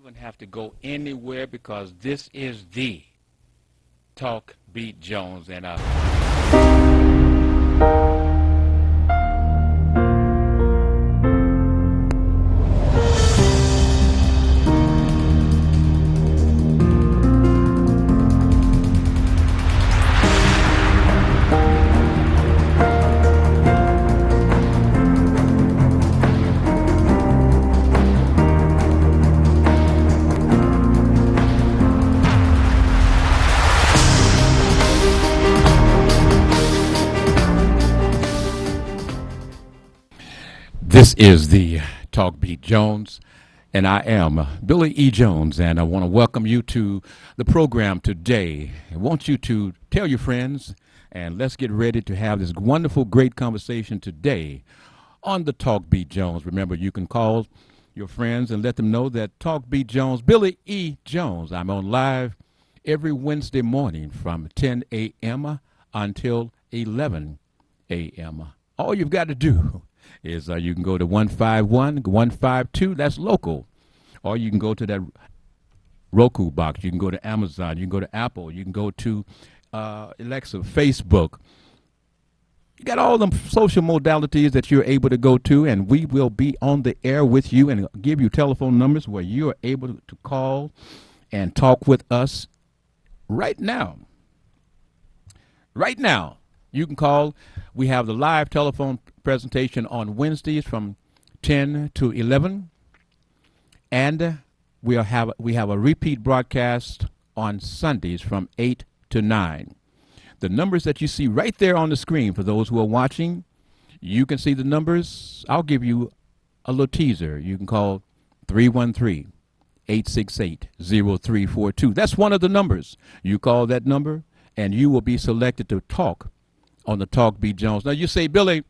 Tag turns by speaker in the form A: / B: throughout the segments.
A: even have to go anywhere because this is the Talk Beat Jones and This is the Talk Beat Jones, and I am Billy E. Jones, and I want to welcome you to the program today. I want you to tell your friends, and let's get ready to have this wonderful, great conversation today on the Talk Beat Jones. Remember, you can call your friends and let them know that Talk Beat Jones, Billy E. Jones. I'm on live every Wednesday morning from 10 a.m. until 11 a.m. All you've got to do is you can go to 151, 152, that's local. Or you can go to that Roku box. You can go to Amazon. You can go to Apple. You can go to Alexa, Facebook. You got all them social modalities that you're able to go to, and we will be on the air with you and give you telephone numbers where you are able to call and talk with us right now. Right now, you can call. We have the live telephone presentation on Wednesdays from 10 to 11, and we have a repeat broadcast on Sundays from 8 to 9. The numbers that you see right there on the screen for those who are watching, you can see the numbers. I'll give you a little teaser. You can call 313-868-0342. That's one of the numbers. You call that number, and you will be selected to talk on the Talk Beat Jones. Now, you say, Billy,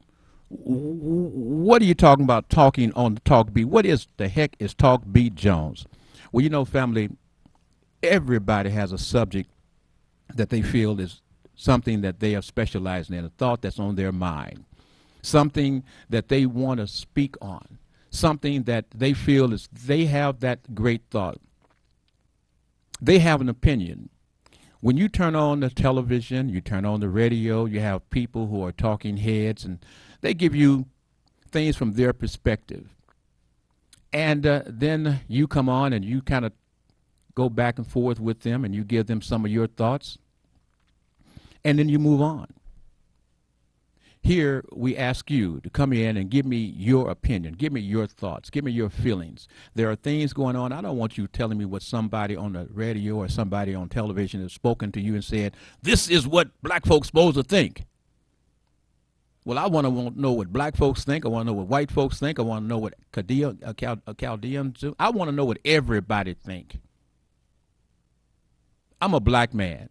A: what are you talking about talking on the Talk Beat? What is the heck is Talk Beat Jones? Well, you know, family, everybody has a subject that they feel is something that they are specializing in, a thought that's on their mind, something that they want to speak on, something that they feel is they have that great thought. They have an opinion. When you turn on the television, you turn on the radio, you have people who are talking heads, and they give you things from their perspective. And then you come on and you kind of go back and forth with them, and you give them some of your thoughts, and then you move on. Here, we ask you to come in and give me your opinion, give me your thoughts, give me your feelings. There are things going on. I don't want you telling me what somebody on the radio or somebody on television has spoken to you and said, this is what black folks supposed to think. Well, I want to know what black folks think. I want to know what white folks think. I want to know what Chaldeans do. I want to know what everybody think. I'm a black man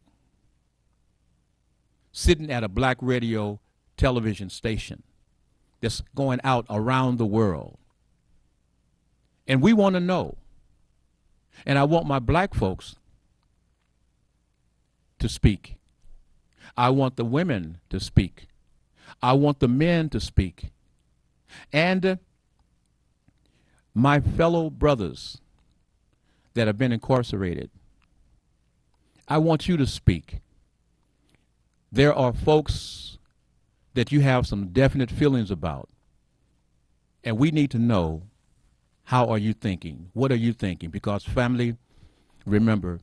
A: sitting at a black radio television station that's going out around the world. And we want to know. And I want my black folks to speak. I want the women to speak. I want the men to speak. And my fellow brothers that have been incarcerated, I want you to speak. There are folks that you have some definite feelings about. And we need to know, how are you thinking? What are you thinking? Because family, remember,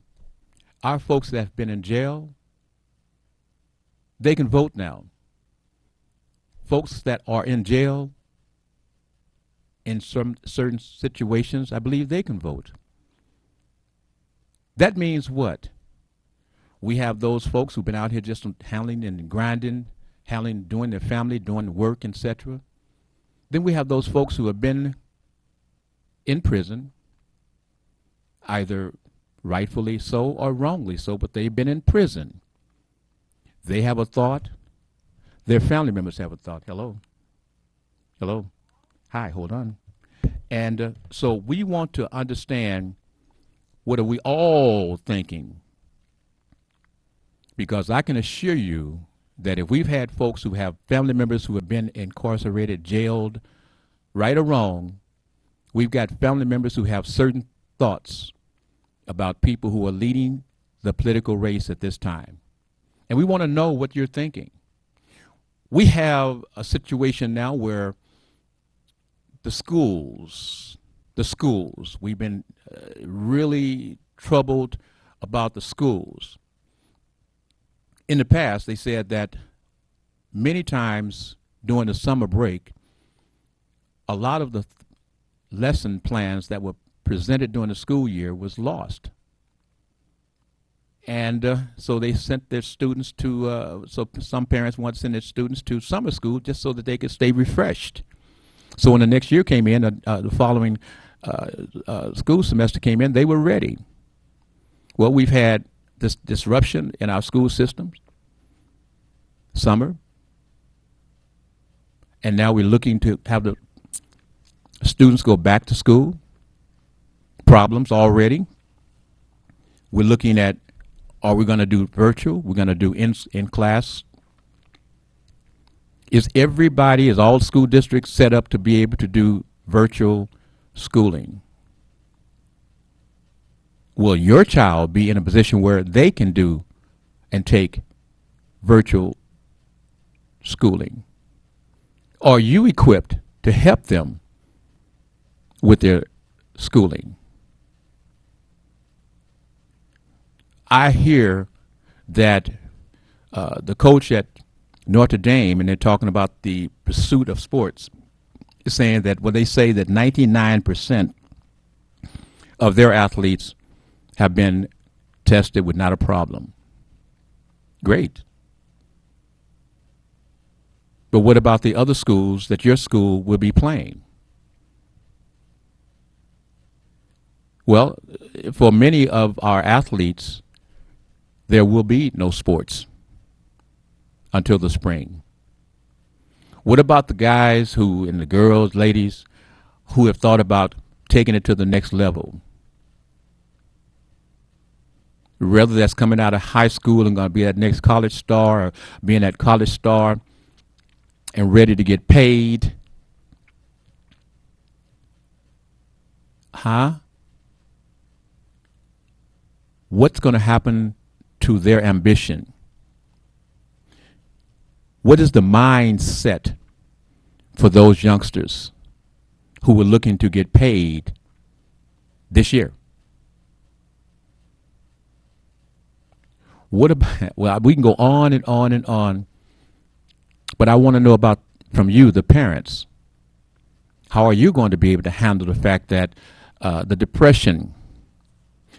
A: our folks that have been in jail, they can vote now. Folks that are in jail in some certain situations, I believe they can vote. That means what? We have those folks who've been out here just handling and grinding, doing their family, doing work, etc. Then we have those folks who have been in prison, either rightfully so or wrongly so, but they've been in prison. They have a thought. Their family members have a thought. Hello. Hello. Hi, hold on. And so we want to understand, what are we all thinking? Because I can assure you that if we've had folks who have family members who have been incarcerated, jailed, right or wrong, we've got family members who have certain thoughts about people who are leading the political race at this time. And we want to know what you're thinking. We have a situation now where the schools, we've been really troubled about the schools. In the past, they said that many times during the summer break, a lot of the lesson plans that were presented during the school year was lost. And so they sent their students to, so some parents want to send their students to summer school just so that they could stay refreshed. So when the next year came in, the following school semester came in, they were ready. Well, we've had this disruption in our school systems, summer, and now we're looking to have the students go back to school. Problems already. We're looking at, are we going to do virtual? We're going to do in class. Is all school districts set up to be able to do virtual schooling? Will your child be in a position where they can do and take virtual schooling? Are you equipped to help them with their schooling? I hear that the coach at Notre Dame, and they're talking about the pursuit of sports, is saying that when they say that 99% of their athletes have been tested with not a problem. Great. But what about the other schools that your school will be playing? Well, for many of our athletes, there will be no sports until the spring. What about the guys who, and the girls, ladies, who have thought about taking it to the next level? Whether that's coming out of high school and going to be that next college star, or being that college star and ready to get paid. What's going to happen to their ambition? What is the mindset for those youngsters who were looking to get paid this year? What about, well, we can go on and on and on, but I want to know about, from you, the parents, how are you going to be able to handle the fact that the depression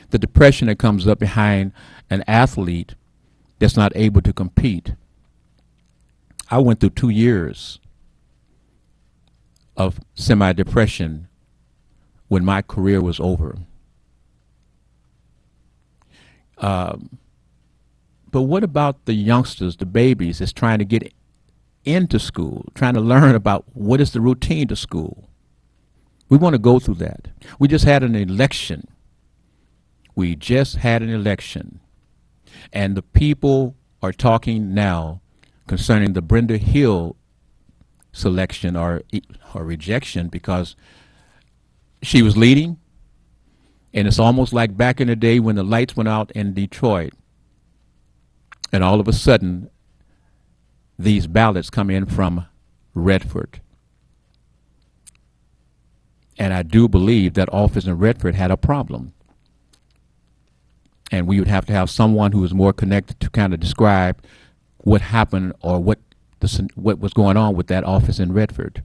A: that comes up behind an athlete that's not able to compete? I went through 2 years of semi-depression when my career was over. But what about the youngsters, the babies that's trying to get into school, trying to learn about what is the routine to school? We want to go through that. We just had an election. And the people are talking now concerning the Brenda Hill selection or rejection, because she was leading, and it's almost like back in the day when the lights went out in Detroit, and all of a sudden these ballots come in from Redford. And I do believe that office in Redford had a problem. And we would have to have someone who is more connected to kind of describe what happened or what was going on with that office in Redford.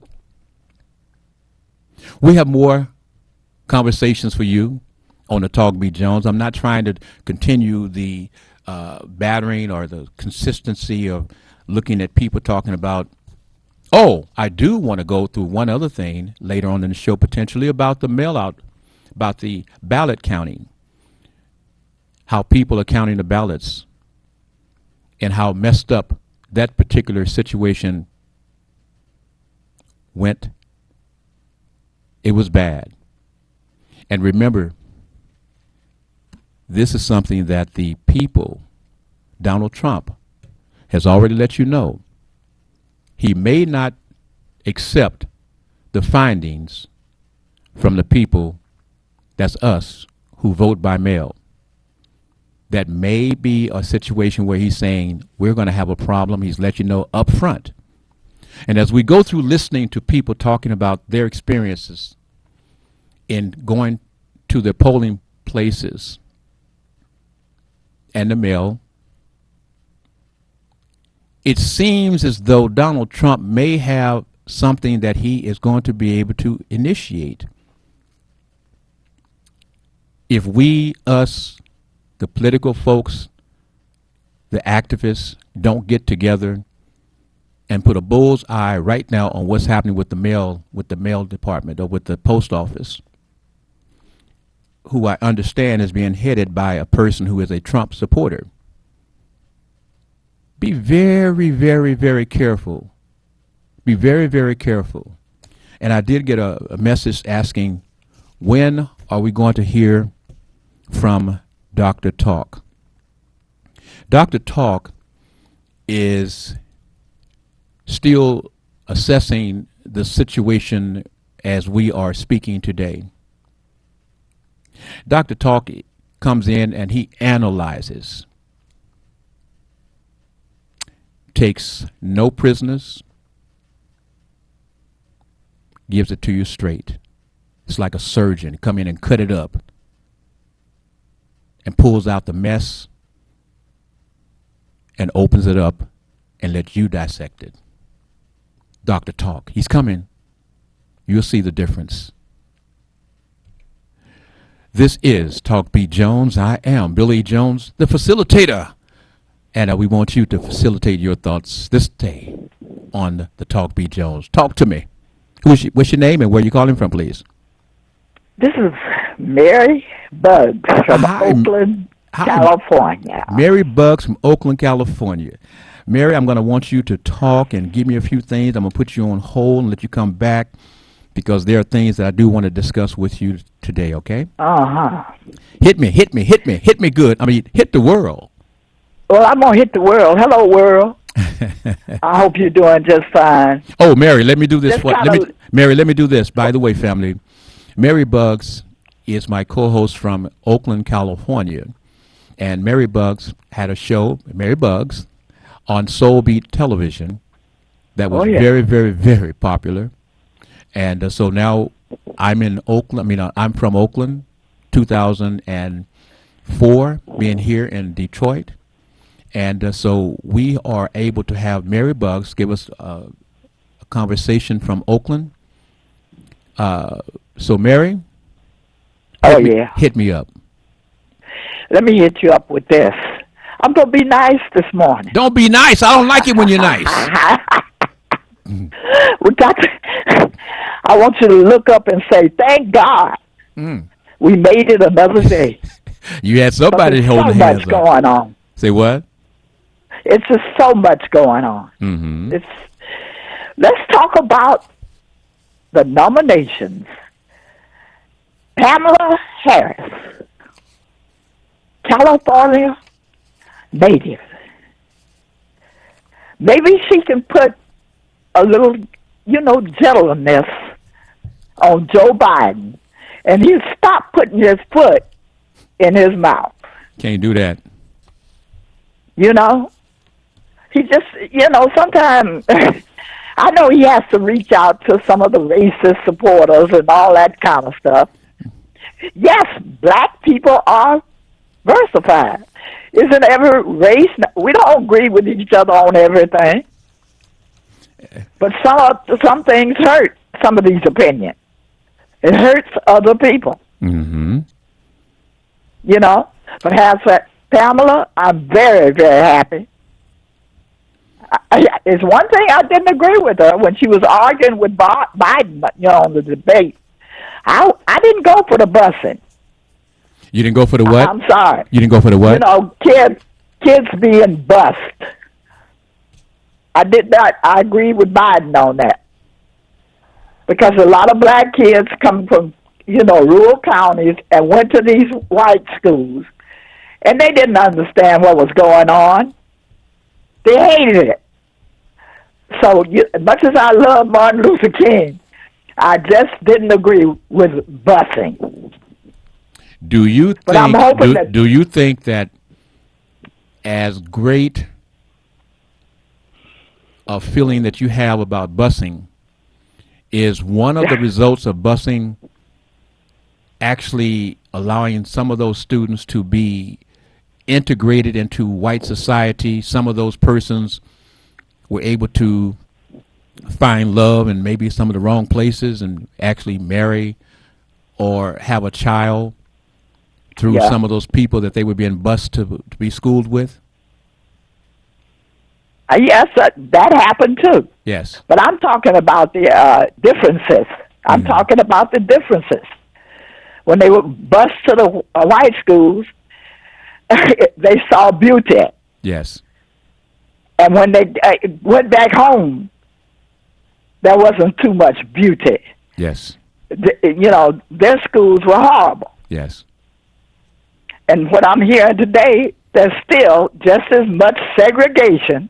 A: We have more conversations for you on the Talk B. Jones. I'm not trying to continue the battering or the consistency of looking at people talking about, oh, I do want to go through one other thing later on in the show, potentially about the mail out, about the ballot counting, how people are counting the ballots and how messed up that particular situation went. It was bad. And remember, this is something that the people, Donald Trump, has already let you know. He may not accept the findings from the people that's us who vote by mail, that may be a situation where he's saying we're going to have a problem. He's let you know up front. And as we go through listening to people talking about their experiences in going to the polling places and the mail, it seems as though Donald Trump may have something that he is going to be able to initiate. If we, us, the political folks, the activists, don't get together and put a bull's eye right now on what's happening with the mail department or with the post office, who I understand is being headed by a person who is a Trump supporter. Be very, very, very careful. Be very, very careful. And I did get a message asking, when are we going to hear from Dr. Talk? Dr. Talk is still assessing the situation as we are speaking today. Dr. Talk comes in and he analyzes, takes no prisoners, gives it to you straight. It's like a surgeon. Come in and cut it up and pulls out the mess and opens it up and lets you dissect it. Dr. Talk, he's coming. You'll see the difference. This is Talk Beat Jones. I am Billy Jones, the facilitator. And we want you to facilitate your thoughts this day on the Talk Beat Jones. Talk to me. What's your name and where you calling from, please?
B: This is Mary Buggs from Oakland, California.
A: Mary Buggs from Oakland, California. Mary, I'm going to want you to talk and give me a few things. I'm going to put you on hold and let you come back because there are things that I do want to discuss with you today, okay?
B: Uh-huh.
A: Hit me good. I mean, hit the world.
B: Well, I'm going to hit the world. Hello, world. I hope you're doing just fine.
A: Oh, Mary, let me do this. Mary, let me do this. By the way, family, Mary Buggs is my co-host from Oakland, California. And Mary Buggs had a show, Mary Buggs, on Soul Beat Television that was very, very, very popular. And so now I'm in Oakland. I'm from Oakland, 2004, being here in Detroit. And so we are able to have Mary Buggs give us a conversation from Oakland. So Mary, hit me up.
B: Let me hit you up with this. I'm going to be nice this morning.
A: Don't be nice. I don't like it when you're nice.
B: I want you to look up and say, thank God we made it another day.
A: You had somebody holding hands up.
B: So much going on.
A: Say what?
B: It's just so much going on.
A: Mm-hmm.
B: Let's talk about the nominations. Pamela Harris, California native. Maybe she can put a little, gentleness on Joe Biden, and he'll stop putting his foot in his mouth.
A: Can't do that.
B: He just, sometimes I know he has to reach out to some of the racist supporters and all that kind of stuff. Yes, black people are versified. Isn't every race? We don't agree with each other on everything. But some things hurt some of these opinions. It hurts other people.
A: Mm-hmm.
B: But Pamela, I'm very, very happy. It's one thing I didn't agree with her when she was arguing with Biden, on the debate. I didn't go for the busing.
A: You didn't go for the what?
B: I'm sorry.
A: You didn't go for the what?
B: Kids being bused. I did not. I agree with Biden on that. Because a lot of black kids come from, rural counties and went to these white schools, and they didn't understand what was going on. They hated it. So as much as I love Martin Luther King, I just didn't agree with busing.
A: Do you
B: But I'm
A: think
B: hoping
A: do,
B: that
A: do you think that as great a feeling that you have about busing is one of the results of busing actually allowing some of those students to be integrated into white society? Some of those persons were able to find love in maybe some of the wrong places and actually marry or have a child through
B: yeah.
A: some of those people that they were being bused to be schooled with?
B: Yes, that happened too.
A: Yes.
B: But I'm talking about the differences. I'm talking about the differences. When they were bused to the white schools, they saw beauty.
A: Yes.
B: And when they went back home, there wasn't too much beauty.
A: Yes.
B: Their schools were horrible.
A: Yes.
B: And what I'm hearing today, there's still just as much segregation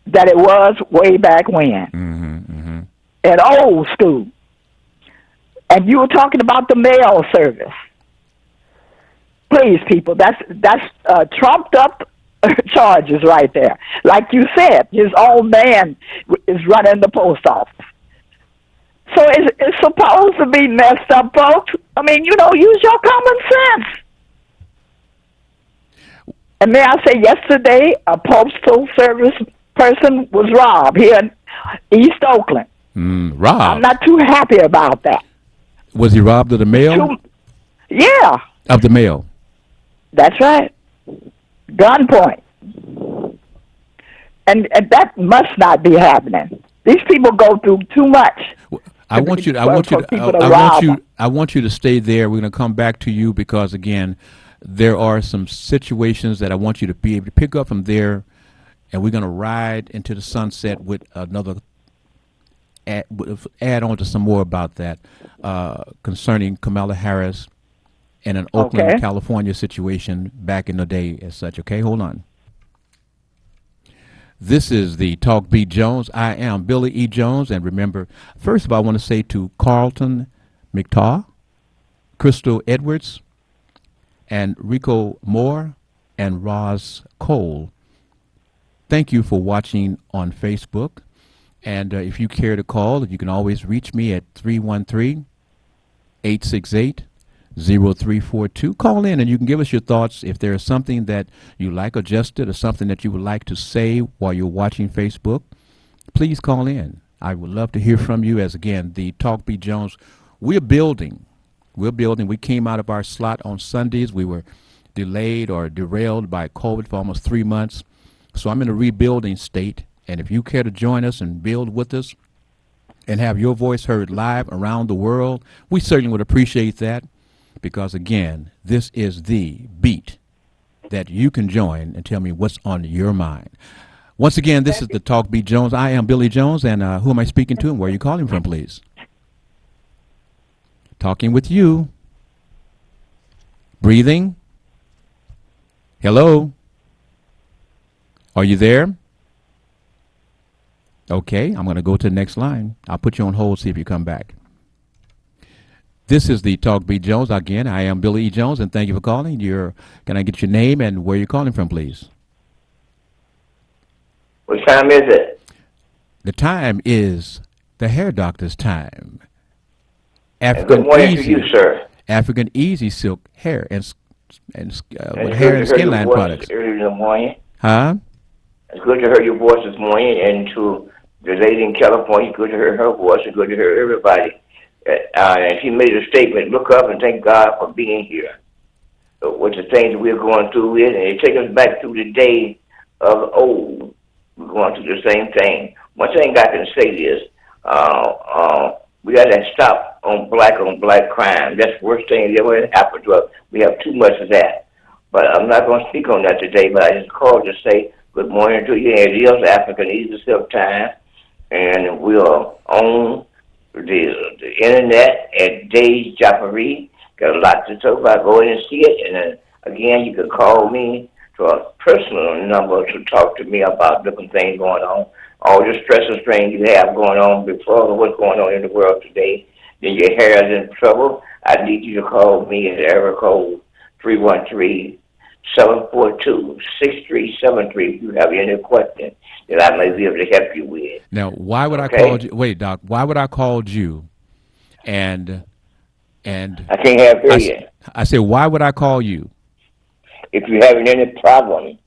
B: that it was way back when in old school. And you were talking about the mail service. Please, people, that's trumped up charges right there. Like you said, his own man is running the post office. So it's supposed to be messed up, folks. I mean, use your common sense. And may I say, yesterday, a postal service person was robbed here in East Oakland.
A: Robbed?
B: I'm not too happy about that.
A: Was he robbed of the mail?
B: Yeah.
A: Of the mail?
B: That's right. Gunpoint. And that must not be happening. These people go through too much.
A: I want you to stay there. We're going to come back to you because, again, there are some situations that I want you to be able to pick up from there, and we're going to ride into the sunset with another add on to some more about that concerning Kamala Harris and an Oakland, California situation back in the day as such. Okay, hold on. This is the Talk Beat Jones. I am Billy E. Jones, and remember, first of all, I want to say to Carlton McTaw, Crystal Edwards, and Rico Moore, and Roz Cole, thank you for watching on Facebook. And if you care to call, you can always reach me at 313-868-0342. Call in and you can give us your thoughts. If there is something that you like adjusted or something that you would like to say while you're watching Facebook, please call in. I would love to hear from you. As again, the Talk Beat Jones, we're building. We came out of our slot on Sundays. We were delayed or derailed by COVID for almost 3 months. So I'm in a rebuilding state. And if you care to join us and build with us and have your voice heard live around the world, we certainly would appreciate that because, again, this is the beat that you can join and tell me what's on your mind. Once again, this is the Talk Beat Jones. I am Billy Jones, and who am I speaking to and where are you calling from, please? Talking with you. Breathing. Hello. Are you there? Okay, I'm going to go to the next line. I'll put you on hold, see if you come back. This is the Talk Beat Jones. Again, I am Billy E. Jones, and thank you for calling. Can I get your name and where you're calling from, please?
C: What time is it?
A: The time is the hair doctor's time.
C: Good morning to you, sir.
A: African Easy Silk hair and with hair and skin line products.
C: Early in the morning.
A: Huh?
C: It's good to hear your voice this morning, and to the lady in California, good to hear her voice, and good to hear everybody. And she made a statement, look up and thank God for being here. With the things we're going through with, and it takes us back to the day of old. We're going through the same thing. One thing I can say is, we got to stop on black crime. That's the worst thing that ever happened to us. We have too much of that. But I'm not going to speak on that today, but I just called to say good morning to you. It is African Easy Silk time, and we are on the internet at Days Jaffery. Got a lot to talk about. Go in and see it. And again, you can call me to a personal number to talk to me about different things going on. All the stress and strain you have going on before what's going on in the world today. Then your hair is in trouble. I need you to call me at area code 313-742-6373 if you have any questions that I may be able to help you with.
A: Now, why would I
C: Okay?
A: call you? Wait, Doc. Why would I call you? And
C: I can't have hear
A: I,
C: you.
A: I said, why would I call you?
C: If you're having any problem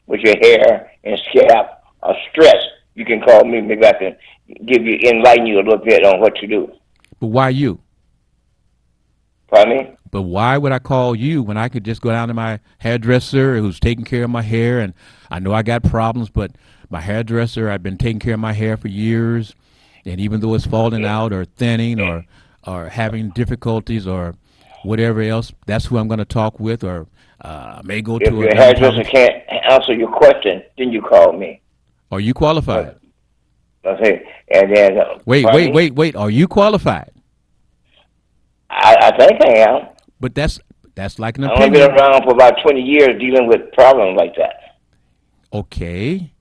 C: with your hair and scalp or stress, you can call me. Maybe I can enlighten you a little bit on what to do.
A: But why you?
C: Pardon me?
A: But why would I call you when I could just go down to my hairdresser who's taking care of my hair? And I know I got problems, but my hairdresser, I've been taking care of my hair for years. And even though it's falling out or thinning or having difficulties or whatever else, that's who I'm going to talk with. Or I may go
C: If
A: to
C: your
A: a
C: hairdresser can't answer your question, then you call me.
A: Are you qualified?
C: Okay. And then
A: Wait. Are you qualified?
C: I think I am.
A: But that's like an
C: I've only
A: opinion.
C: been around for about 20 years dealing with problems like that.
A: Okay.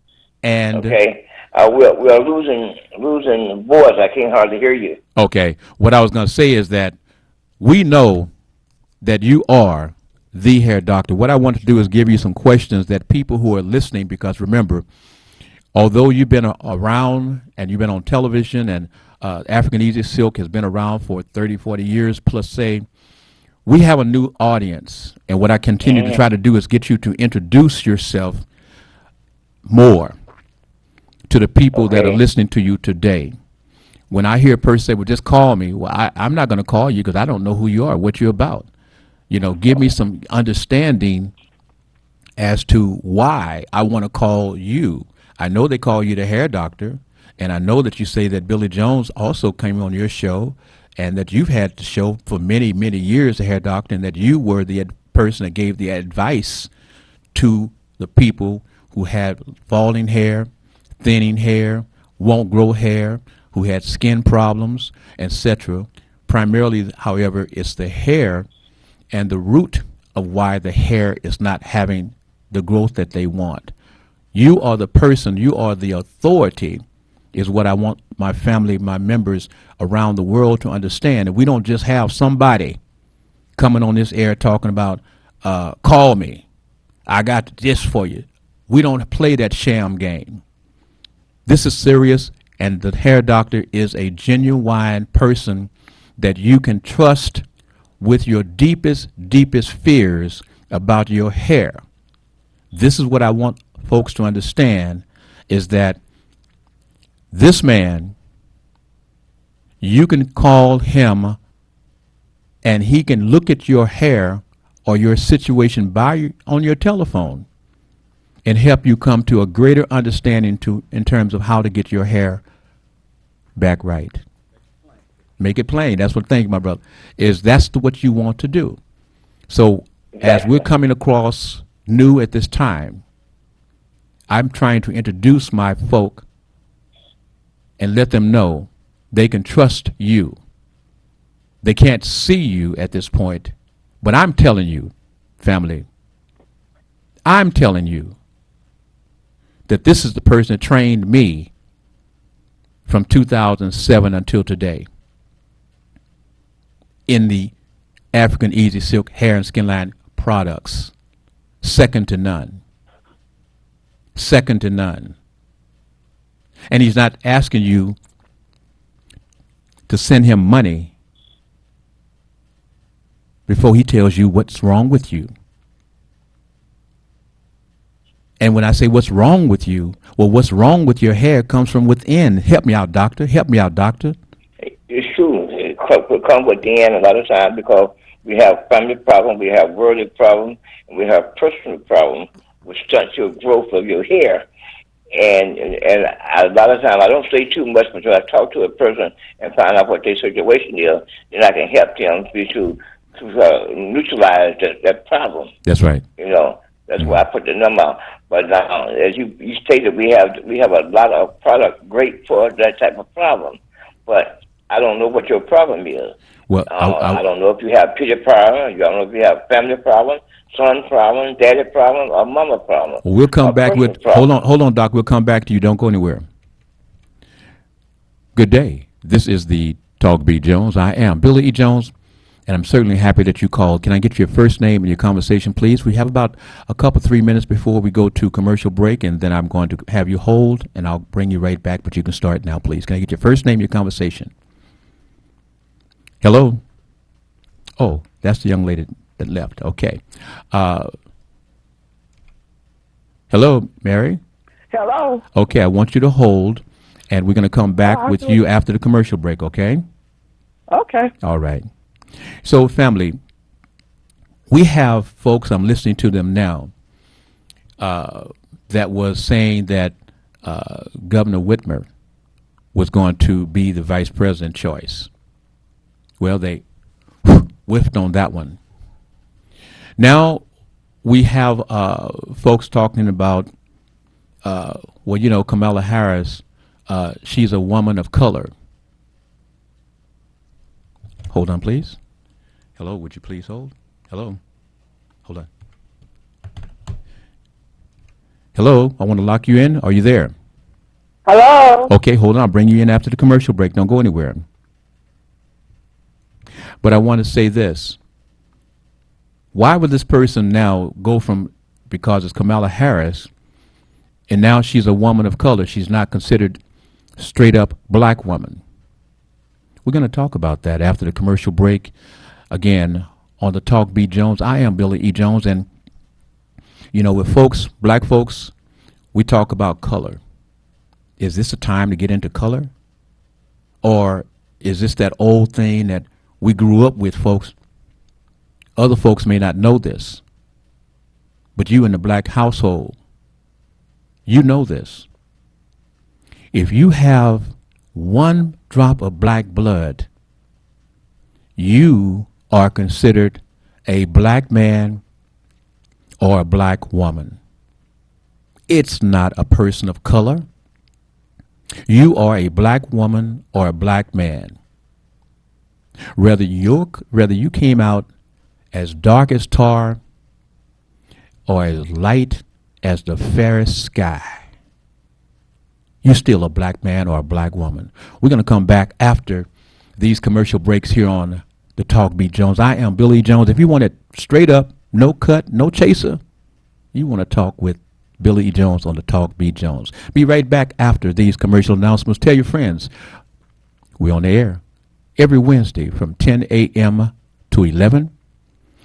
A: And
C: Okay. We're losing voice. I can't hardly hear you.
A: okay, what I was going to say is that we know that you are the hair doctor. What I want to do is give you some questions that people who are listening, because remember, although you've been around and you've been on television and African Easy Silk has been around for 30, 40 years plus, say, we have a new audience. And what I continue to try to do is get you to introduce yourself more to the people that are listening to you today. When I hear a person say, well, just call me, well, I'm not going to call you because I don't know who you are, what you're about. You know, give me some understanding as to why I want to call you. I know they call you the hair doctor, and I know that you say that Billy Jones also came on your show and that you've had the show for many, many years, the hair doctor, and that you were the person that gave the advice to the people who had falling hair, thinning hair, won't grow hair, who had skin problems, etc. Primarily, however, it's the hair and the root of why the hair is not having the growth that they want. You are the person, you are the authority, is what I want my family, my members around the world to understand. And we don't just have somebody coming on this air talking about, call me, I got this for you. We don't play that sham game. This is serious, and the hair doctor is a genuine person that you can trust with your deepest, deepest fears about your hair. This is what I want folks to understand, is that this man, you can call him and he can look at your hair or your situation on your telephone and help you come to a greater understanding in terms of how to get your hair back right. Make it plain. That's what I think, my brother, is that's what you want to do. So as we're coming across new at this time, I'm trying to introduce my folk and let them know they can trust you. They can't see you at this point, but I'm telling you, family, I'm telling you that this is the person that trained me from 2007 until today in the African Easy Silk hair and skin line products. Second to none. Second to none. And he's not asking you to send him money before he tells you what's wrong with you. And when I say what's wrong with you, well, what's wrong with your hair comes from within. Help me out, doctor. Help me out, doctor.
C: It's true. It comes within a lot of times because we have family problems, we have worldly problems, and we have personal problems which stunt your growth of your hair. And a lot of times I don't say too much until I talk to a person and find out what their situation is. Then I can help them to neutralize that problem.
A: That's right.
C: You know, that's why I put the number out. But now, as you stated, we have a lot of product great for that type of problem. But I don't know what your problem is.
A: Well,
C: I don't know if you have pity problem. I don't know if you have family problem, son problem, daddy problem, or mama problem.
A: Well, we'll come back with. Hold on, Doc. We'll come back to you. Don't go anywhere. Good day. This is the Talk B. Jones. I am Billy E. Jones, And I'm certainly happy that you called. Can I get your first name and your conversation, please? We have about a couple, 3 minutes before we go to commercial break, and then I'm going to have you hold, and I'll bring you right back, but you can start now, please. Can I get your first name, your conversation? Hello? Oh, that's the young lady that left. Okay. Hello, Mary?
B: Hello.
A: Okay, I want you to hold, and we're going to come back
B: I'll
A: with
B: do
A: you after the commercial break, okay?
B: Okay.
A: All right. So, family, we have folks, I'm listening to them now, that was saying that Governor Whitmer was going to be the vice president choice. Well, they whiffed on that one. Now we have folks talking about, well, you know, Kamala Harris, she's a woman of color. Hold on, please. Hello, would you please hold? Hello? Hold on. Hello, I want to lock you in. Are you there?
B: Hello.
A: Okay, hold on. I'll bring you in after the commercial break. Don't go anywhere. But I want to say this. Why would this person now go from, because it's Kamala Harris, and now she's a woman of color, she's not considered straight up black woman? We're going to talk about that after the commercial break. Again, on the Talk B. Jones, I am Billy E. Jones, and you know, with folks, black folks, we talk about color. Is this a time to get into color? Or is this that old thing that we grew up with, folks? Other folks may not know this, but you in the black household, you know this. If you have one drop of black blood, you are considered a black man or a black woman. It's not a person of color. You are a black woman or a black man. Whether you came out as dark as tar or as light as the fairest sky, you're still a black man or a black woman. We're going to come back after these commercial breaks here on the Talk Beat Jones. I am Billy Jones. If you want it straight up, no cut, no chaser, you want to talk with Billy E. Jones on the Talk Beat Jones. Be right back after these commercial announcements. Tell your friends we're on the air every Wednesday from 10 a.m. to 11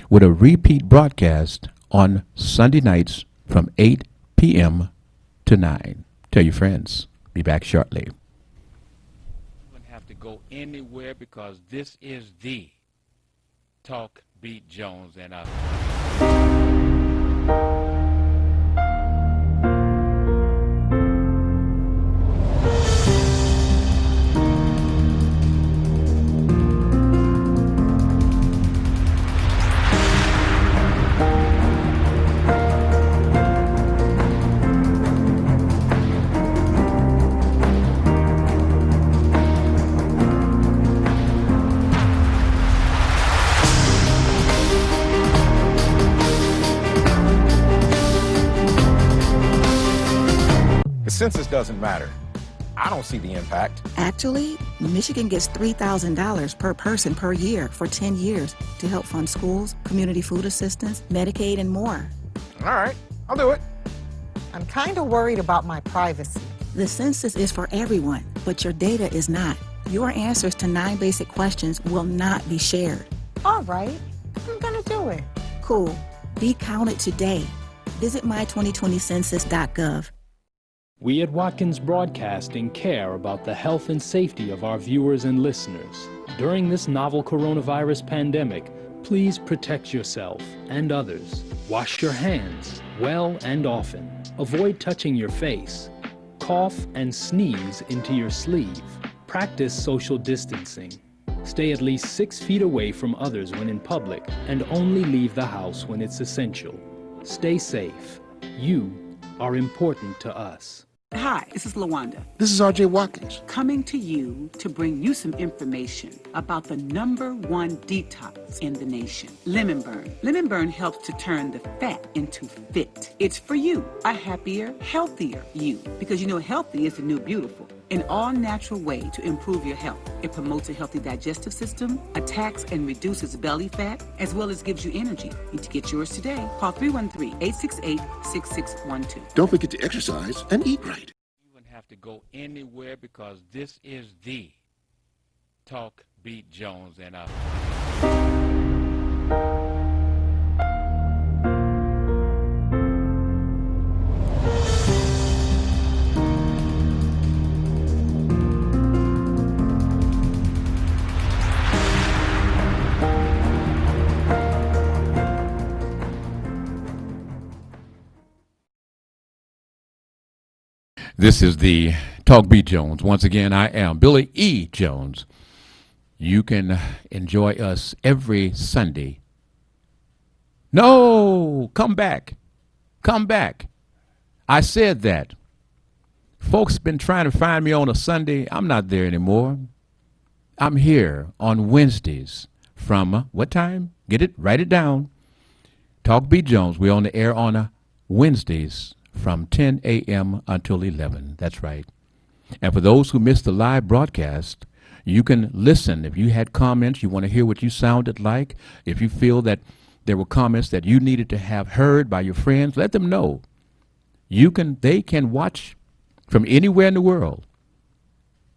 A: with a repeat broadcast on Sunday nights from 8 p.m. to 9. Tell your friends. Be back shortly. You don't have to go anywhere because this is the Talk Beat Jones, and
D: The census doesn't matter. I don't see the impact.
E: Actually, Michigan gets $3,000 per person per year for 10 years to help fund schools, community food assistance, Medicaid, and more.
D: All right, I'll do it.
F: I'm kind of worried about my privacy.
E: The census is for everyone, but your data is not. Your answers to 9 basic questions will not be shared.
F: All right, I'm gonna do it.
E: Cool. Be counted today. Visit my2020census.gov.
G: We at Watkins Broadcasting care about the health and safety of our viewers and listeners. During this novel coronavirus pandemic, please protect yourself and others. Wash your hands well and often. Avoid touching your face. Cough and sneeze into your sleeve. Practice social distancing. Stay at least 6 feet away from others when in public and only leave the house when it's essential. Stay safe. You are important to us.
H: Hi, this is LaWanda,
I: This is R.J. Watkins.
H: coming to you to bring you some information about the #1 detox in the nation, Lemon Burn. Lemon Burn helps to turn the fat into fit. It's for you, a happier, healthier you, because you know healthy is the new beautiful. an all-natural way to improve your health. It promotes a healthy digestive system, attacks and reduces belly fat, as well as gives you energy. Need to get yours today. Call 313-868-6612.
I: Don't forget to exercise and eat right.
A: You wouldn't have to go anywhere because this is the Talk Beat Jones. And this is the Talk Beat Jones. Once again, I am Billy E. Jones. You can enjoy us every Sunday. No, come back. Come back. I said that. Folks been trying to find me on a Sunday. I'm not there anymore. I'm here on Wednesdays from what time? Get it? Write it down. Talk Beat Jones. We're on the air on Wednesdays from 10 a.m. until 11. That's right. And for those who missed the live broadcast, you can listen. If you had comments, you want to hear what you sounded like, if you feel that there were comments that you needed to have heard by your friends, let them know. They can watch from anywhere in the world,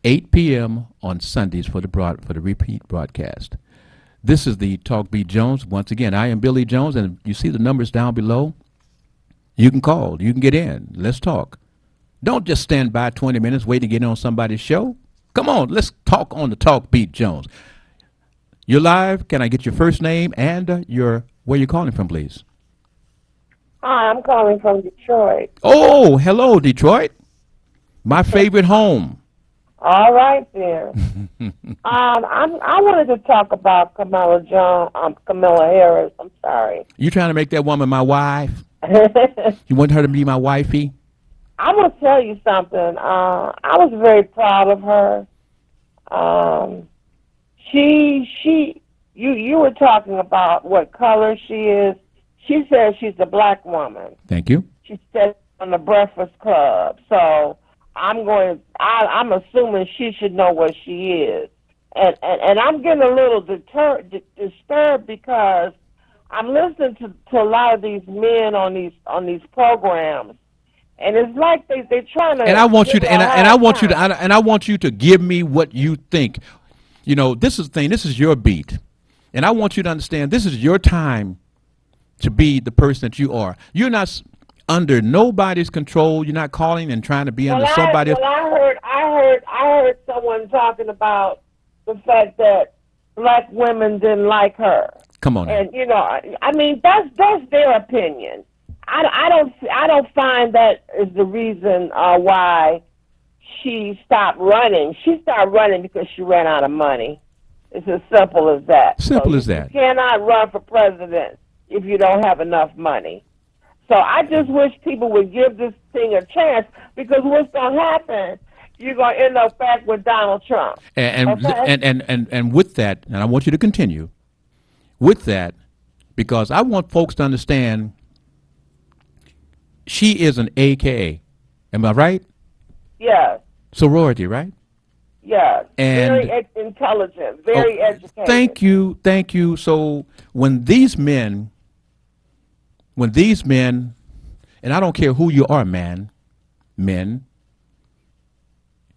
A: 8 p.m. on Sundays for the repeat broadcast. This is the Talk Beat Jones. Once again, I am Billy Jones, and you see the numbers down below. You can call. You can get in. Let's talk. Don't just stand by 20 minutes waiting to get on somebody's show. Come on, let's talk on the Talk Beat Jones. You're live. Can I get your first name and where you're calling from, please?
J: Hi, I'm calling from Detroit.
A: Oh, hello, Detroit. My favorite home.
J: All right, then. I wanted to talk about Kamala Harris. I'm sorry.
A: You trying to make that woman my wife? You want her to be my wifey?
J: I'm going to tell you something. I was very proud of her. You were talking about what color she is. She says she's a black woman.
A: Thank you.
J: She said on the Breakfast Club. So I'm assuming she should know what she is. And I'm getting a little disturbed because I'm listening to a lot of these men on these programs, and it's like they're trying to.
A: And I want you to, and I want you to give me what you think. You know, this is the thing. This is your beat, and I want you to understand this is your time to be the person that you are. You're not under nobody's control. You're not calling and trying to be under somebody.
J: I heard someone talking about the fact that black women didn't like her.
A: Come on.
J: And I mean that's their opinion. I don't find that is the reason why she stopped running. She stopped running because she ran out of money. It's as simple as that.
A: Simple as that.
J: You cannot run for president if you don't have enough money. So I just wish people would give this thing a chance, because what's going to happen, you're going to end up back with Donald Trump.
A: And with that, and I want you to continue, with that, because I want folks to understand she is an AKA. Am I right?
J: Yes.
A: Sorority, right?
J: Yes.
A: And
J: very intelligent, very educated.
A: Thank you. So when these men, and I don't care who you are, men,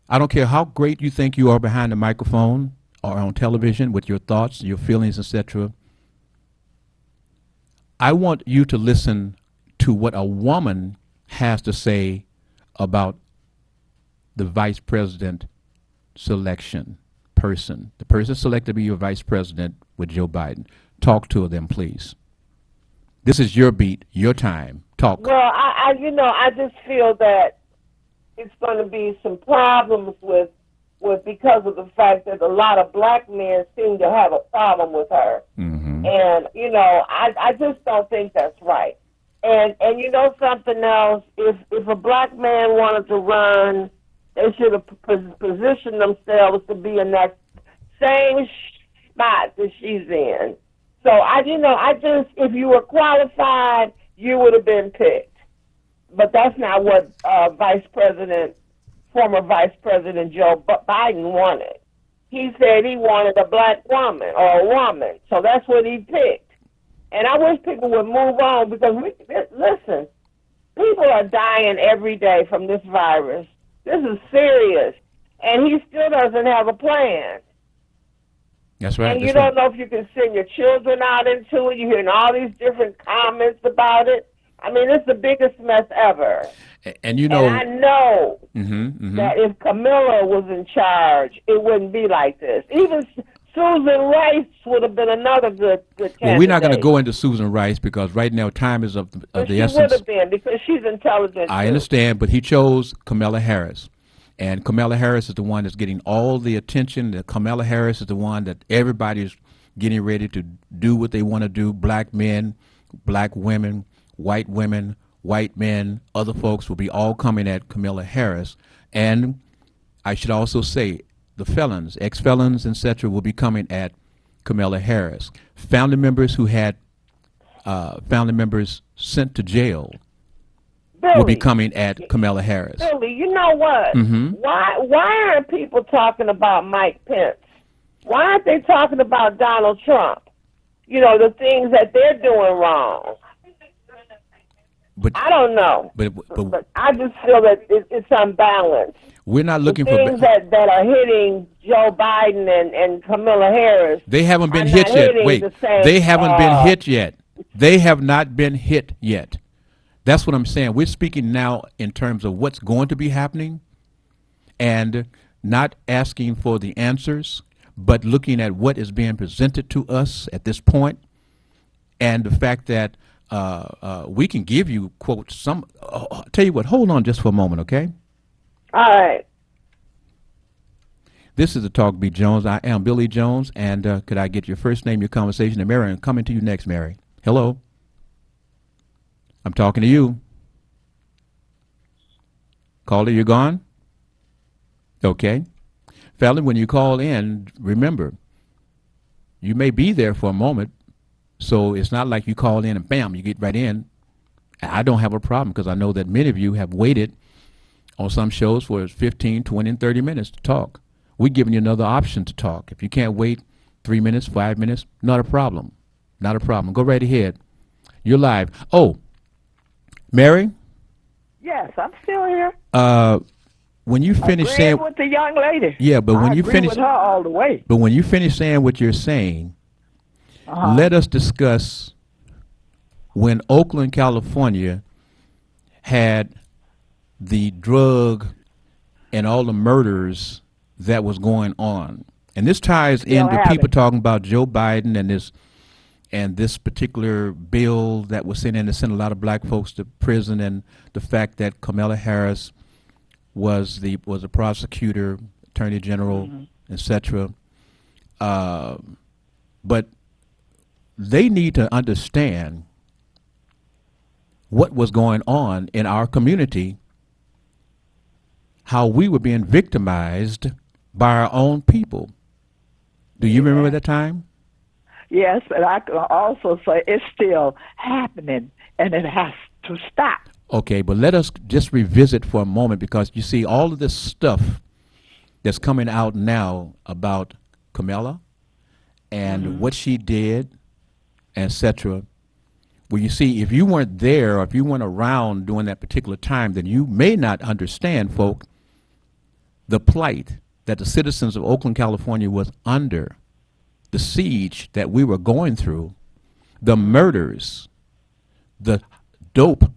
A: I don't care how great you think you are behind the microphone or on television with your thoughts, your feelings, etc. I want you to listen to what a woman has to say about the vice president selection person, the person selected to be your vice president with Joe Biden. Talk to them, please. This is your beat, your time. Talk.
J: Well, I just feel that it's going to be some problems with because of the fact that a lot of black men seem to have a problem with her.
A: Mm-hmm.
J: And, I just don't think that's right. And something else, if a black man wanted to run, they should have positioned themselves to be in that same spot that she's in. So if you were qualified, you would have been picked. But that's not what Vice President former Vice President Joe Biden wanted. He said he wanted a black woman or a woman, so that's what he picked. And I wish people would move on because, listen, people are dying every day from this virus. This is serious. And he still doesn't have a plan.
A: That's right.
J: And you don't know if you can send your children out into it. You're hearing all these different comments about it. I mean, it's the biggest mess ever.
A: And you know,
J: and I know that if Camilla was in charge, it wouldn't be like this. Even Susan Rice would have been another good candidate.
A: Well, we're not going to go into Susan Rice because right now time is of the essence.
J: She would have been because she's intelligent.
A: I understand, but he chose Kamala Harris. And Kamala Harris is the one that's getting all the attention. Kamala Harris is the one that everybody's getting ready to do what they want to do. Black men, black women, white men, other folks will be all coming at Kamala Harris. And I should also say the felons, ex-felons, etc., will be coming at Kamala Harris. Family members who had family members sent to jail will be coming at Kamala Harris.
J: Billy, you know what? Why aren't people talking about Mike Pence? Why aren't they talking about Donald Trump? You know, the things that they're doing wrong.
A: But
J: I don't know. But I just feel that it's unbalanced.
A: We're not looking
J: the
A: for
J: things that are hitting Joe Biden and Kamala Harris.
A: They haven't been hit yet. Wait, they haven't been hit yet. They have not been hit yet. That's what I'm saying. We're speaking now in terms of what's going to be happening and not asking for the answers, but looking at what is being presented to us at this point and the fact that we can give you, quote, some. I'll tell you what, hold on just for a moment, okay?
J: All right.
A: This is the Talk Beat Jones. I am Billy Jones, and could I get your first name, your conversation, and Mary? I'm coming to you next, Mary. Hello. I'm talking to you. Caller, you gone? Okay. Fallon, when you call in, remember, you may be there for a moment, so it's not like you call in and bam, you get right in. I don't have a problem because I know that many of you have waited on some shows for 15, 20, and 30 minutes to talk. We're giving you another option to talk. If you can't wait 3 minutes, 5 minutes, not a problem. Not a problem. Go right ahead. You're live. Oh, Mary?
B: Yes, I'm still here.
A: When you finish saying
B: with the young lady.
A: Yeah, but when you finish
B: with her all the way.
A: But when you finish saying what you're saying, let us discuss when Oakland, California had the drug and all the murders that was going on. And this ties into people talking about Joe Biden and this particular bill that was sent in to send a lot of black folks to prison, and the fact that Kamala Harris was a prosecutor, attorney general, etc. But they need to understand what was going on in our community, how we were being victimized by our own people. Do you remember that time?
B: Yes, but I can also say it's still happening, and it has to stop.
A: Okay, but let us just revisit for a moment, because you see all of this stuff that's coming out now about Kamala and what she did, etc. Well, you see, if you weren't there or if you weren't around during that particular time, then you may not understand, folk, the plight that the citizens of Oakland, California was under, the siege that we were going through, the murders, the dope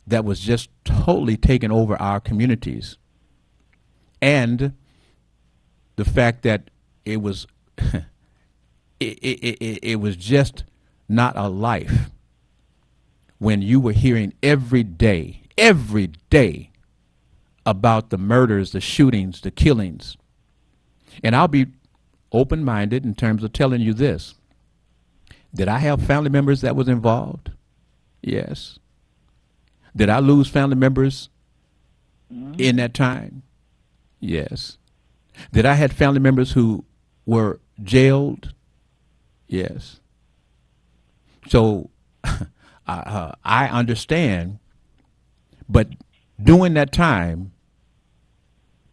A: that was just totally taking over our communities, and the fact that it was it was just not a life when you were hearing every day about the murders, the shootings, the killings. And I'll be open-minded in terms of telling you this. Did I have family members that was involved? Yes. Did I lose family members in that time? Yes. Did I have family members who were jailed? Yes. So I understand, but during that time,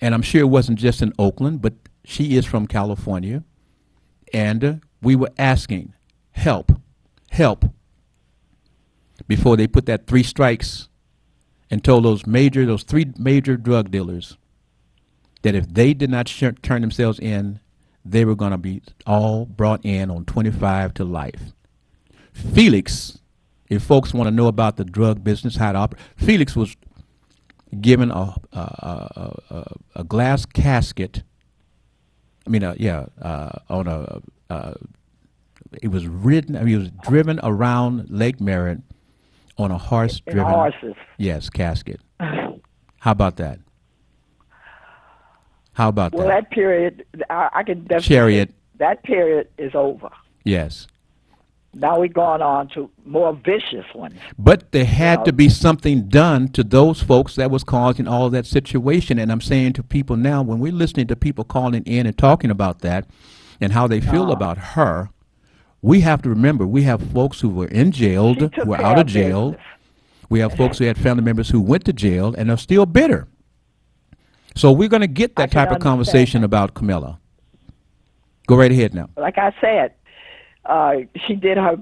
A: And I'm sure it wasn't just in Oakland, but she is from California. And we were asking, help, before they put that 3 strikes and told those 3 major drug dealers that if they did not turn themselves in, they were going to be all brought in on 25 to life. Felix, if folks want to know about the drug business, how to operate, Felix was given a glass casket. I mean, on a. He was driven around Lake Merritt on a horse-driven.
B: Horses.
A: Yes, casket. How about that? How about
B: Well,
A: that?
B: that period, I can definitely.
A: Chariot.
B: That period is over.
A: Yes.
B: Now we're going on to more vicious ones.
A: But there had to be something done to those folks that was causing all that situation. And I'm saying to people now, when we're listening to people calling in and talking about that and how they feel about her, we have to remember we have folks who were in jail, who were out of jail.
B: Business.
A: We have folks who had family members who went to jail and are still bitter. So we're going to get that type of conversation about Camilla. Go right ahead now.
B: Like I said, she did her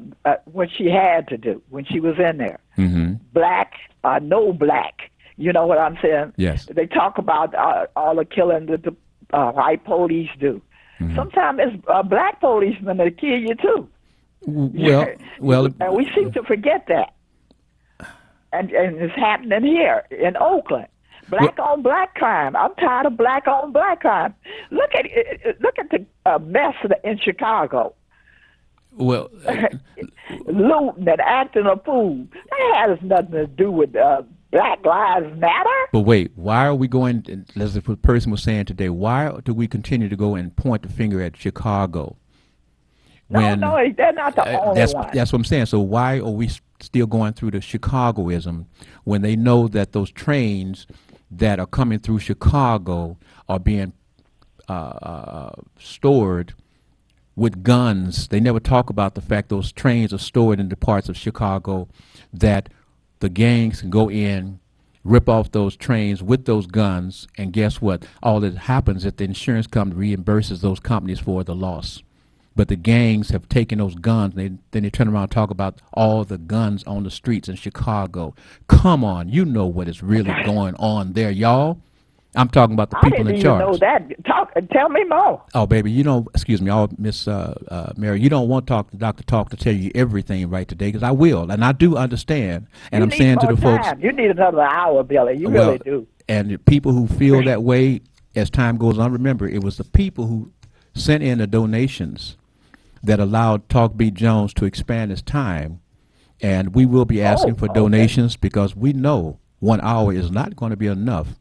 B: what she had to do when she was in there.
A: Mm-hmm.
B: Black, no black. You know what I'm saying?
A: Yes.
B: They talk about all the killing that the white police do. Mm-hmm. Sometimes it's black policemen that kill you too.
A: Well,
B: and we seem to forget that. And it's happening here in Oakland. Black on black crime. I'm tired of black on black crime. Look at the mess in Chicago.
A: Well,
B: looting and acting a fool. That has nothing to do with Black Lives Matter.
A: But wait, why are we going, as the person was saying today, why do we continue to go and point the finger at Chicago?
B: No, they're not the only one.
A: That's what I'm saying. So why are we still going through the Chicagoism when they know that those trains that are coming through Chicago are being stored with guns? They never talk about the fact those trains are stored in the parts of Chicago that the gangs can go in, rip off those trains with those guns, and guess what? All that happens is the insurance company reimburses those companies for the loss. But the gangs have taken those guns, and then they turn around and talk about all the guns on the streets in Chicago. Come on, you know what is really going on there, y'all. I'm talking about the people in charge.
B: I didn't even know that. Tell me more.
A: Oh, baby, excuse me, Miss Mary, you don't want Dr. Talk to tell you everything right today, because I will, and I do understand. And I'm saying to the folks,
B: you need another hour, Billy. You really do.
A: And the people who feel that way as time goes on, remember, it was the people who sent in the donations that allowed Talk Beat Jones to expand his time, and we will be asking for donations because we know 1 hour is not going to be enough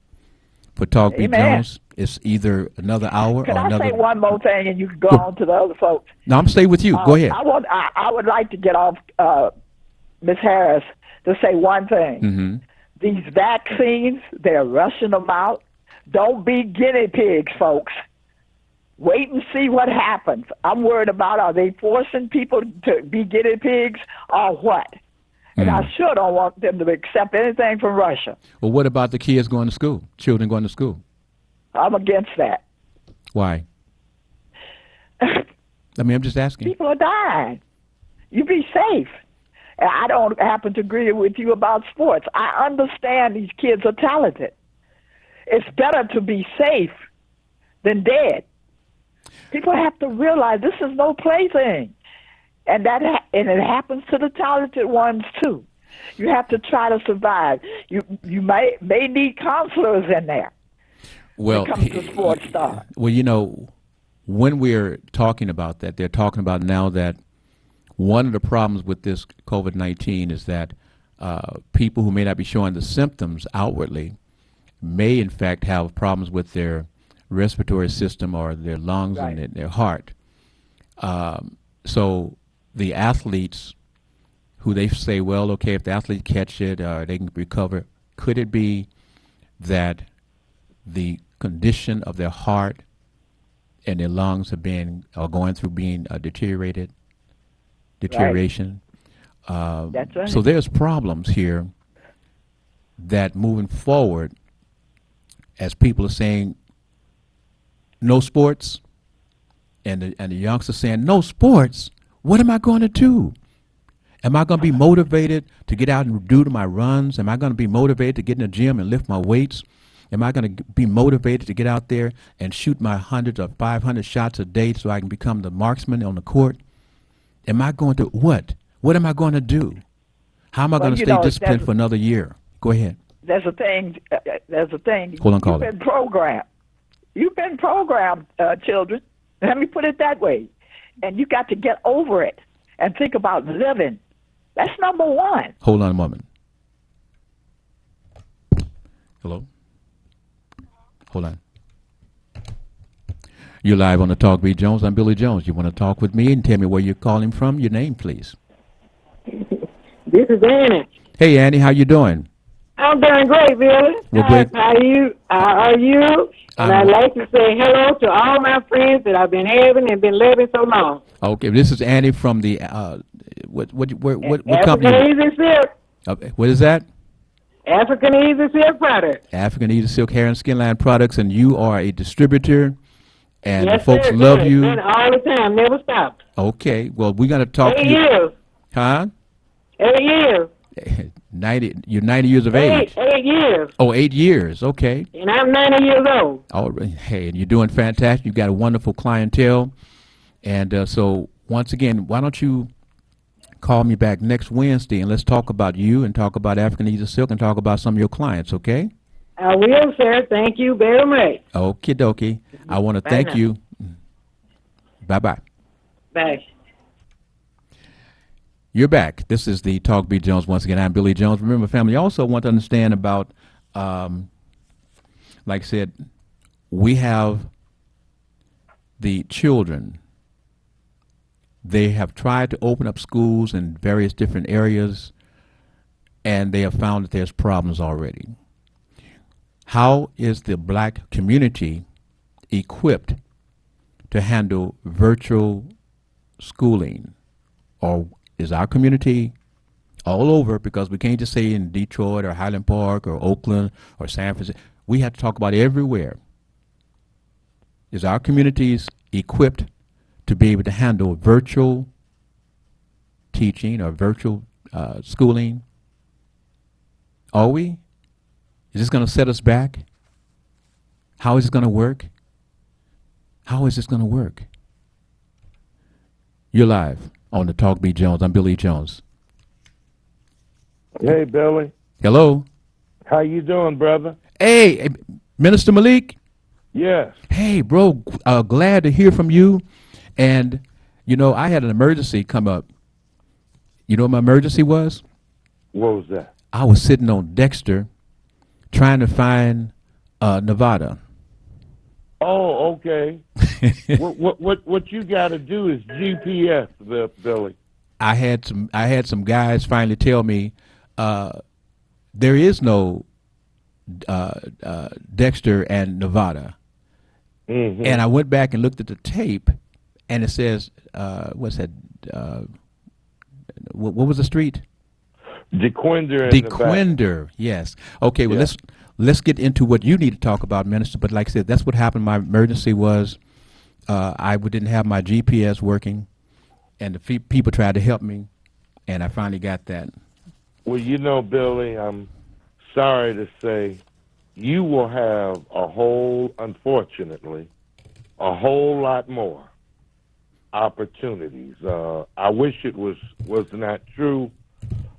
A: for Talk Beat Jones. It's either another hour or another.
B: Can I say one more thing, and you can go on to the other folks?
A: No, I'm staying with you. Go ahead.
B: I would like to get off Ms. Harris to say one thing.
A: Mm-hmm.
B: These vaccines, they're rushing them out. Don't be guinea pigs, folks. Wait and see what happens. I'm worried about, are they forcing people to be guinea pigs or what? And I sure don't want them to accept anything from Russia.
A: Well, what about the kids going to school, children going to school?
B: I'm against that.
A: Why? I mean, I'm just asking.
B: People are dying. You be safe. And I don't happen to agree with you about sports. I understand these kids are talented. It's better to be safe than dead. People have to realize this is no plaything. And it happens to the talented ones too. You have to try to survive. You may need counselors in there.
A: Well,
B: when it comes to sports stars.
A: Well, when we're talking about that, they're talking about now that one of the problems with this COVID-19 is that people who may not be showing the symptoms outwardly may in fact have problems with their respiratory system or their lungs and their heart. So the athletes who they say, well, okay, if the athlete catch it, they can recover. Could it be that the condition of their heart and their lungs are going through being deterioration?
B: That's right.
A: So there's problems here that moving forward, as people are saying, no sports, and the youngsters saying, no sports? What am I going to do? Am I going to be motivated to get out and do my runs? Am I going to be motivated to get in the gym and lift my weights? Am I going to be motivated to get out there and shoot my 100 or 500 shots a day so I can become the marksman on the court? Am I going to what? What am I going to do? How am I going to stay disciplined for another year? Go ahead.
B: There's a thing.
A: Hold on, caller.
B: You've been programmed. You've been programmed, children. Let me put it that way. And you got to get over it and think about living. That's number one.
A: Hold on a moment. Hello? Hold on. You're live on the Talk B. Jones. I'm Billy Jones. You want to talk with me and tell me where you're calling from? Your name, please.
J: This is Annie.
A: Hey, Annie, how you doing?
J: I'm doing great, Billy.
A: Well, great.
J: How are you? And I'd like to say hello to all my friends that I've been having and been loving so long.
A: Okay, this is Annie from the what
J: African
A: company?
J: Easy Silk.
A: What is that?
J: African Easy Silk Products.
A: African Easy Silk Hair and Skin Line Products, and you are a distributor, and
J: Yes,
A: the folks
J: sir,
A: love
J: yes,
A: you.
J: and all the time, never stopped.
A: Okay, well, we're gonna talk
J: 8
A: to you.
J: years.
A: Huh?
J: 8 years.
A: 90. You're 90 years of age.
J: 8 years.
A: Oh, 8 years. Okay.
J: And I'm 90 years old.
A: All right. Hey, and you're doing fantastic. You've got a wonderful clientele, and so once again, why don't you call me back next Wednesday and let's talk about you and talk about African Easy Silk and talk about some of your clients. Okay?
J: I will, sir. Thank you very much.
A: Okie dokie. I want to thank
J: now.
A: you. Bye-bye.
J: Bye.
A: You're back. This is the Talk B. Jones once again. I'm Billy Jones. Remember, family, you also want to understand about, like I said, we have the children. They have tried to open up schools in various different areas, and they have found that there's problems already. How is the black community equipped to handle virtual schooling? Or is our community all over, because we can't just say in Detroit or Highland Park or Oakland or San Francisco. We have to talk about everywhere. Is our communities equipped to be able to handle virtual teaching or virtual schooling? Are we? Is this going to set us back? How is it going to work? How is this going to work? You're live on the Talk B. Jones. I'm Billy Jones.
K: Hey, Billy.
A: Hello.
K: How you doing, brother?
A: Hey, Minister Malik.
K: Yes.
A: Hey, bro. Glad to hear from you. And, you know, I had an emergency come up. You know what my emergency was?
K: What was that?
A: I was sitting on Dexter trying to find Nevada.
K: Oh, okay. what you got to do is GPS, Billy.
A: I had some guys finally tell me there is no Dexter and Nevada.
K: Mm-hmm.
A: And I went back and looked at the tape, and it says, what's that? What was the street?
K: DeQuinder.
A: DeQuinder, yes. Okay, well, let's get into what you need to talk about, Minister. But like I said, that's what happened. My emergency was I didn't have my GPS working, and the people tried to help me, and I finally got that.
K: Well, you know, Billy, I'm sorry to say you will have unfortunately, a whole lot more opportunities. I wish it was not true,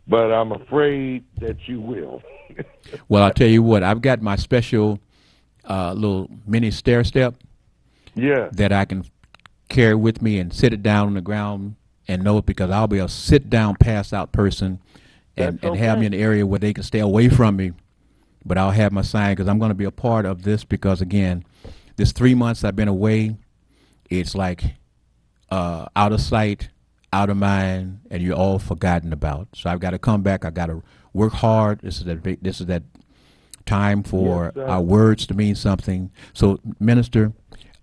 K: but I'm afraid that you will.
A: Well, I'll tell you what, I've got my special little mini stair step that I can carry with me and sit it down on the ground and know it, because I'll be a sit-down, pass-out person and have me in an area where they can stay away from me. But I'll have my sign, because I'm going to be a part of this, because, again, this 3 months I've been away, it's like out of sight, out of mind, and you're all forgotten about. So I've got to come back. I've got to work hard. This is that time for our words to mean something. So, Minister,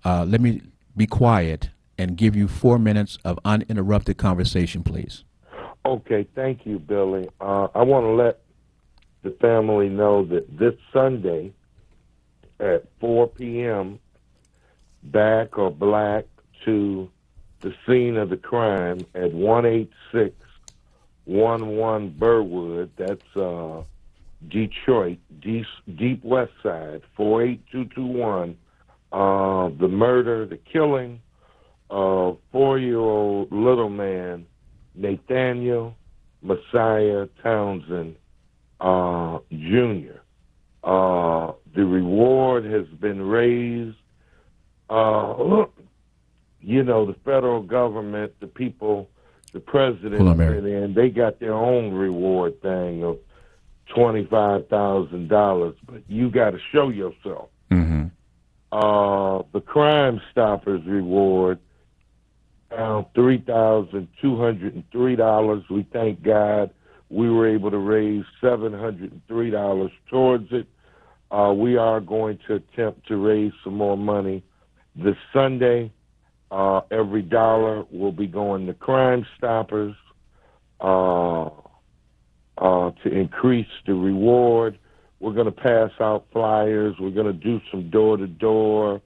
A: let me be quiet and give you 4 minutes of uninterrupted conversation, please.
K: Okay, thank you, Billy. I want to let the family know that this Sunday at 4 p.m., back or black to the scene of the crime at 18611 Burwood. That's Detroit, Deep West Side, 48221. The murder, the killing of 4-year-old little man Nathaniel Messiah Townsend Jr. The reward has been raised. You know, the federal government, the people, the president, and they got their own reward thing of $25,000, but you got to show yourself.
A: Mm-hmm.
K: The Crime Stoppers reward, around $3,203. We thank God we were able to raise $703 towards it. We are going to attempt to raise some more money this Sunday. Every dollar will be going to Crime Stoppers to increase the reward. We're going to pass out flyers. We're going to do some door-to-door.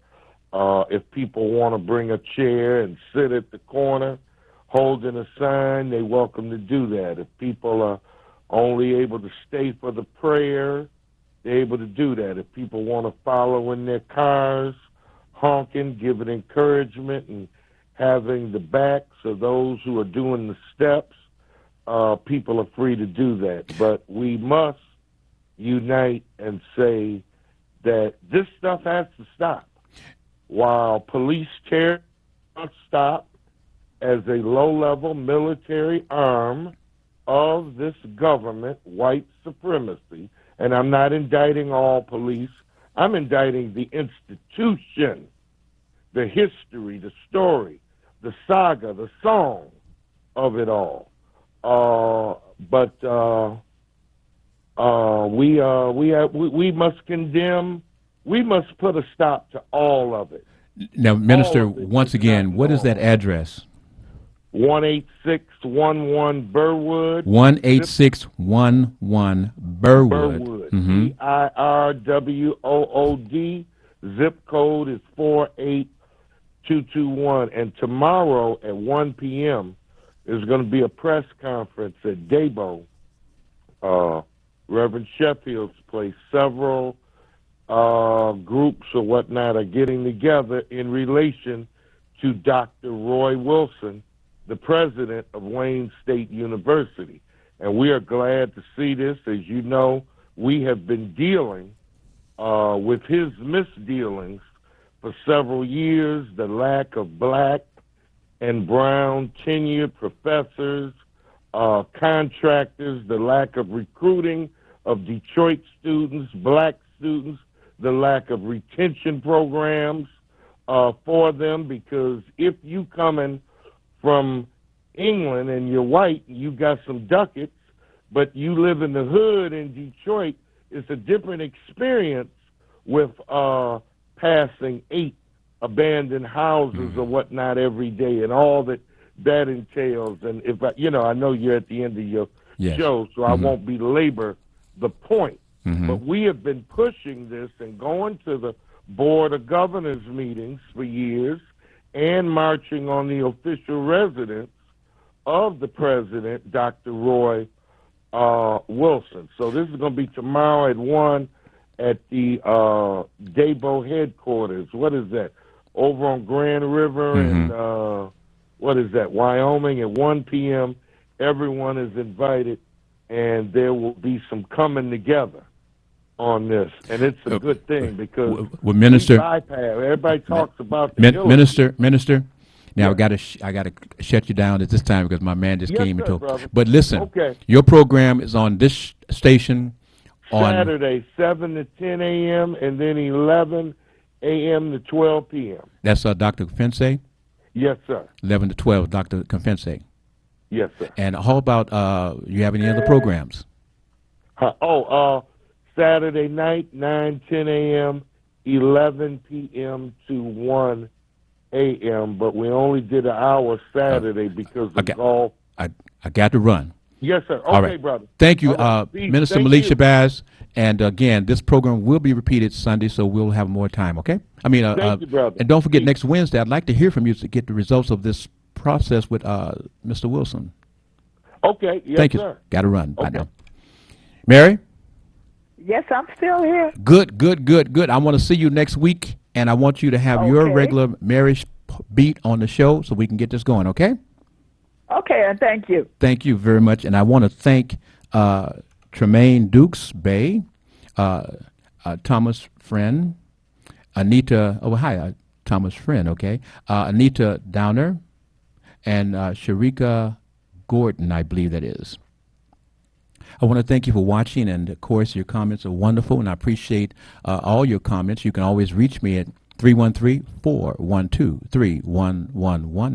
K: If people want to bring a chair and sit at the corner holding a sign, they're welcome to do that. If people are only able to stay for the prayer, they're able to do that. If people want to follow in their cars, honking, giving encouragement, and having the backs of those who are doing the steps, people are free to do that. But we must unite and say that this stuff has to stop. While police terror must stop as a low-level military arm of this government, white supremacy, and I'm not indicting all police, I'm indicting the institution, the history, the story, the saga, the song of it all. We must condemn. We must put a stop to all of it.
A: Now, Minister, once again, what is that address?
K: 18611 Burwood.
A: 18611 Burwood.
K: Mm-hmm. BIRWOOD. Zip code is 48221. And tomorrow at 1 p.m. there's going to be a press conference at Dabo, Reverend Sheffield's place. Several groups or whatnot are getting together in relation to Dr. Roy Wilson, the president of Wayne State University. And we are glad to see this. As you know, we have been dealing with his misdealings for several years, the lack of black and brown tenured professors, contractors, the lack of recruiting of Detroit students, black students, the lack of retention programs for them, because if you coming from England and you're white, you got some ducats, but you live in the hood in Detroit, it's a different experience with passing 8 abandoned houses or whatnot every day and all that entails. And if I know you're at the end of your show, so I won't belabor the point. But we have been pushing this and going to the Board of Governors meetings for years and marching on the official residence of the president, Dr. Roy Wilson. So this is going to be tomorrow at 1 at the Dabo headquarters. What is that? Over on Grand River and what is that? Wyoming at 1 p.m. Everyone is invited, and there will be some coming together on this, and it's a good thing because
A: Minister,
K: everybody talks about the
A: Minister. Now I gotta shut you down at this time because my man just came and told.
K: Brother.
A: But listen, your program is on this station on
K: Saturday, 7 to 10 a.m. and then 11 a.m. to 12 p.m.
A: That's Dr. Confense?
K: Yes, sir.
A: 11 to 12, Dr. Confense.
K: Yes, sir.
A: And how about you have any other programs?
K: Saturday night, 9, 10 a.m., 11 p.m. to 1 a.m., but we only did an hour Saturday because of golf.
A: I got to run.
K: Yes, sir. Okay,
A: All right.
K: brother.
A: Thank you,
K: All right. Peace.
A: Minister
K: Thank
A: Malik
K: you.
A: Shabazz. And again, this program will be repeated Sunday, so we'll have more time, okay? I mean,
K: Thank you, brother.
A: and don't forget,
K: Peace.
A: next Wednesday, I'd like to hear from you to get the results of this process with Mr. Wilson.
K: Okay, yes,
A: Thank you.
K: sir.
A: Got to run. Bye
K: Okay.
A: now. Mary?
B: Yes, I'm still here.
A: Good, good, good, good. I want to see you next week, and I want you to have your
B: Okay.
A: regular Mary beat on the show so we can get this going, okay?
B: Okay, and thank you.
A: Thank you very much. And I want to thank Tremaine Dukes Bay, Thomas Friend, Anita, Thomas Friend, okay? Anita Downer, and Sharika Gordon, I believe that is. I want to thank you for watching, and of course, your comments are wonderful, and I appreciate all your comments. You can always reach me at 313-412-3111.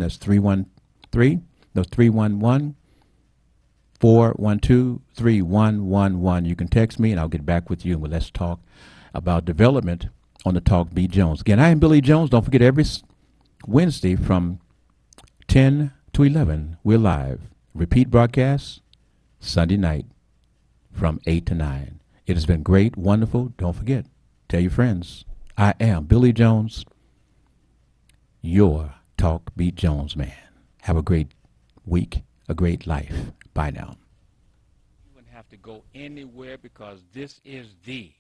A: That's 311-412-3111. You can text me, and I'll get back with you, and let's talk about development on the Talk B. Jones. Again, I am Billy Jones. Don't forget, every Wednesday from 10 to 11, we're live. Repeat broadcast Sunday night from 8 to 9. It has been great, wonderful. Don't forget, tell your friends. I am Billy Jones, your Talk Beat Jones man. Have a great week, a great life. Bye now. You wouldn't have to go anywhere because this is the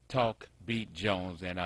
A: Talk Beat Jones, and